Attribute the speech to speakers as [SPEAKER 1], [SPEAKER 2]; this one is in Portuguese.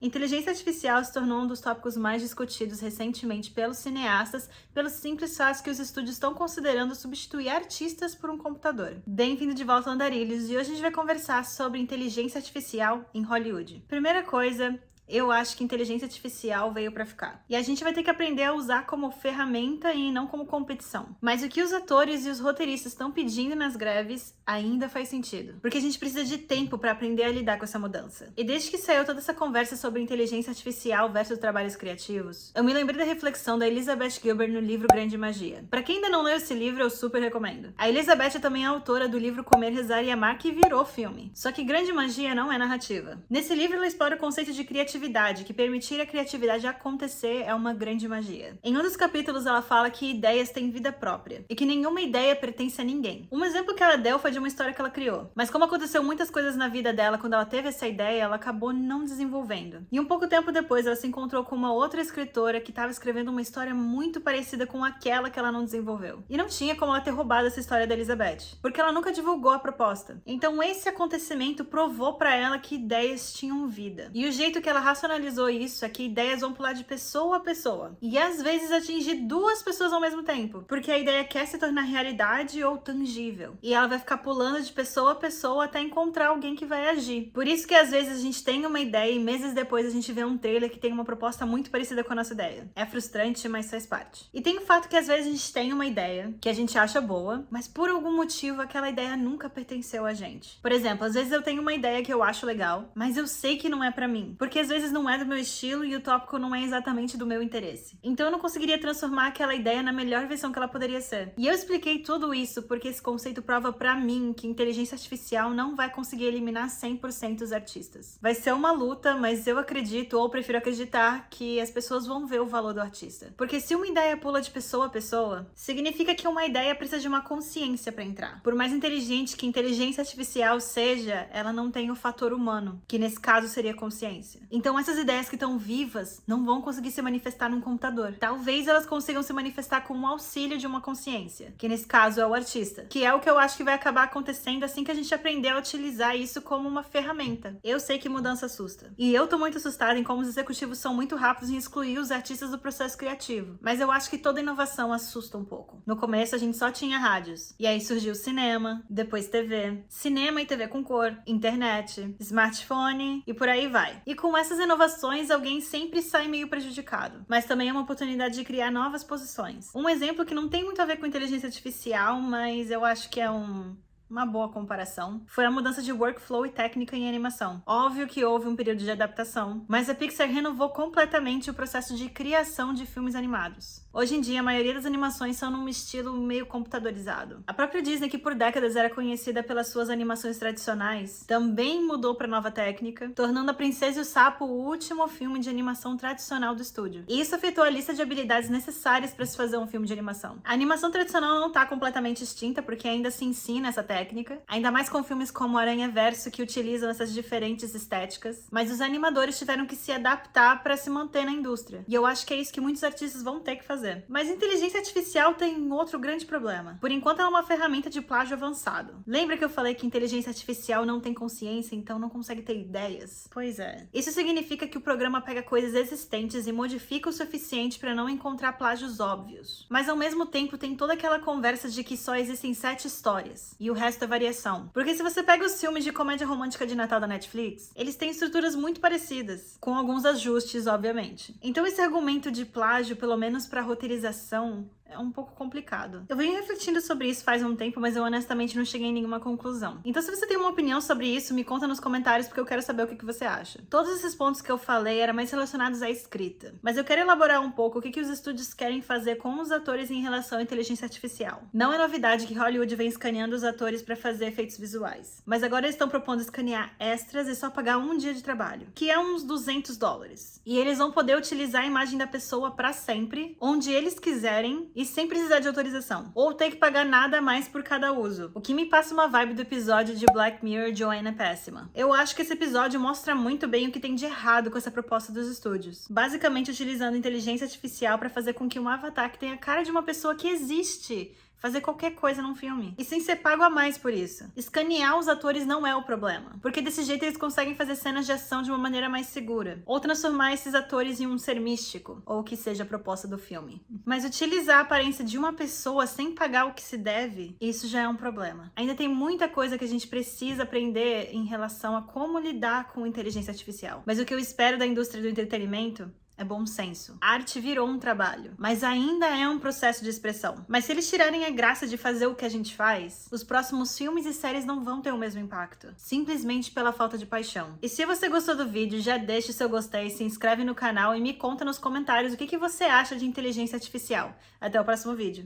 [SPEAKER 1] Inteligência artificial se tornou um dos tópicos mais discutidos recentemente pelos cineastas, pelo simples fato que os estúdios estão considerando substituir artistas por um computador. Bem-vindo de volta ao Andarilhos, e hoje a gente vai conversar sobre inteligência artificial em Hollywood. Primeira coisa, eu acho que inteligência artificial veio pra ficar. E a gente vai ter que aprender a usar como ferramenta e não como competição. Mas o que os atores e os roteiristas estão pedindo nas greves ainda faz sentido. Porque a gente precisa de tempo pra aprender a lidar com essa mudança. E desde que saiu toda essa conversa sobre inteligência artificial versus trabalhos criativos, eu me lembrei da reflexão da Elizabeth Gilbert no livro Grande Magia. Pra quem ainda não leu esse livro, eu super recomendo. A Elizabeth é também a autora do livro Comer, Rezar e Amar, que virou filme. Só que Grande Magia não é narrativa. Nesse livro ela explora o conceito de criatividade, que permitir a criatividade acontecer é uma grande magia. Em um dos capítulos ela fala que ideias têm vida própria e que nenhuma ideia pertence a ninguém. Um exemplo que ela deu foi de uma história que ela criou, mas como aconteceu muitas coisas na vida dela quando ela teve essa ideia, ela acabou não desenvolvendo. E um pouco tempo depois ela se encontrou com uma outra escritora que estava escrevendo uma história muito parecida com aquela que ela não desenvolveu. E não tinha como ela ter roubado essa história da Elizabeth, porque ela nunca divulgou a proposta. Então esse acontecimento provou para ela que ideias tinham vida. E o jeito que ela racionalizou isso é que ideias vão pular de pessoa a pessoa. E às vezes atingir duas pessoas ao mesmo tempo. Porque a ideia quer se tornar realidade ou tangível. E ela vai ficar pulando de pessoa a pessoa até encontrar alguém que vai agir. Por isso que às vezes a gente tem uma ideia e meses depois a gente vê um trailer que tem uma proposta muito parecida com a nossa ideia. É frustrante, mas faz parte. E tem o fato que às vezes a gente tem uma ideia que a gente acha boa, mas por algum motivo aquela ideia nunca pertenceu a gente. Por exemplo, às vezes eu tenho uma ideia que eu acho legal, mas eu sei que não é pra mim. Porque às vezes não é do meu estilo e o tópico não é exatamente do meu interesse. Então eu não conseguiria transformar aquela ideia na melhor versão que ela poderia ser. E eu expliquei tudo isso porque esse conceito prova pra mim que inteligência artificial não vai conseguir eliminar 100% os artistas. Vai ser uma luta, mas eu acredito, ou prefiro acreditar, que as pessoas vão ver o valor do artista. Porque se uma ideia pula de pessoa a pessoa, significa que uma ideia precisa de uma consciência pra entrar. Por mais inteligente que inteligência artificial seja, ela não tem o fator humano, que nesse caso seria consciência. Então essas ideias que estão vivas não vão conseguir se manifestar num computador. Talvez elas consigam se manifestar com o auxílio de uma consciência, que nesse caso é o artista. Que é o que eu acho que vai acabar acontecendo assim que a gente aprender a utilizar isso como uma ferramenta. Eu sei que mudança assusta. E eu tô muito assustada em como os executivos são muito rápidos em excluir os artistas do processo criativo. Mas eu acho que toda inovação assusta um pouco. No começo a gente só tinha rádios. E aí surgiu o cinema, depois TV. Cinema e TV com cor, internet, smartphone e por aí vai. E com essas inovações, alguém sempre sai meio prejudicado, mas também é uma oportunidade de criar novas posições. Um exemplo que não tem muito a ver com inteligência artificial, mas eu acho que é uma boa comparação, foi a mudança de workflow e técnica em animação. Óbvio que houve um período de adaptação, mas a Pixar renovou completamente o processo de criação de filmes animados. Hoje em dia, a maioria das animações são num estilo meio computadorizado. A própria Disney, que por décadas era conhecida pelas suas animações tradicionais, também mudou para nova técnica, tornando A Princesa e o Sapo o último filme de animação tradicional do estúdio. E isso afetou a lista de habilidades necessárias para se fazer um filme de animação. A animação tradicional não está completamente extinta, porque ainda se ensina essa técnica, ainda mais com filmes como Aranha Verso, que utilizam essas diferentes estéticas, mas os animadores tiveram que se adaptar para se manter na indústria. E eu acho que é isso que muitos artistas vão ter que fazer. Mas inteligência artificial tem outro grande problema. Por enquanto, ela é uma ferramenta de plágio avançado. Lembra que eu falei que inteligência artificial não tem consciência, então não consegue ter ideias? Pois é. Isso significa que o programa pega coisas existentes e modifica o suficiente para não encontrar plágios óbvios. Mas ao mesmo tempo tem toda aquela conversa de que só existem 7 histórias e o resto é variação. Porque se você pega os filmes de comédia romântica de Natal da Netflix, eles têm estruturas muito parecidas, com alguns ajustes, obviamente. Então esse argumento de plágio, pelo menos para roteirização, é um pouco complicado. Eu venho refletindo sobre isso faz um tempo, mas eu honestamente não cheguei em nenhuma conclusão. Então se você tem uma opinião sobre isso, me conta nos comentários porque eu quero saber o que você acha. Todos esses pontos que eu falei eram mais relacionados à escrita, mas eu quero elaborar um pouco o que os estúdios querem fazer com os atores em relação à inteligência artificial. Não é novidade que Hollywood vem escaneando os atores para fazer efeitos visuais, mas agora eles estão propondo escanear extras e só pagar um dia de trabalho, que é uns $200. E eles vão poder utilizar a imagem da pessoa para sempre, onde eles quiserem e sem precisar de autorização, ou ter que pagar nada a mais por cada uso, o que me passa uma vibe do episódio de Black Mirror Joanna Péssima. Eu acho que esse episódio mostra muito bem o que tem de errado com essa proposta dos estúdios, basicamente utilizando inteligência artificial para fazer com que um avatar que tenha a cara de uma pessoa que existe fazer qualquer coisa num filme. E sem ser pago a mais por isso. Escanear os atores não é o problema, porque desse jeito eles conseguem fazer cenas de ação de uma maneira mais segura, ou transformar esses atores em um ser místico, ou o que seja a proposta do filme. Mas utilizar a aparência de uma pessoa sem pagar o que se deve, isso já é um problema. Ainda tem muita coisa que a gente precisa aprender em relação a como lidar com inteligência artificial. Mas o que eu espero da indústria do entretenimento é bom senso. A arte virou um trabalho, mas ainda é um processo de expressão. Mas se eles tirarem a graça de fazer o que a gente faz, os próximos filmes e séries não vão ter o mesmo impacto. Simplesmente pela falta de paixão. E se você gostou do vídeo, já deixa o seu gostei, se inscreve no canal e me conta nos comentários o que você acha de inteligência artificial. Até o próximo vídeo.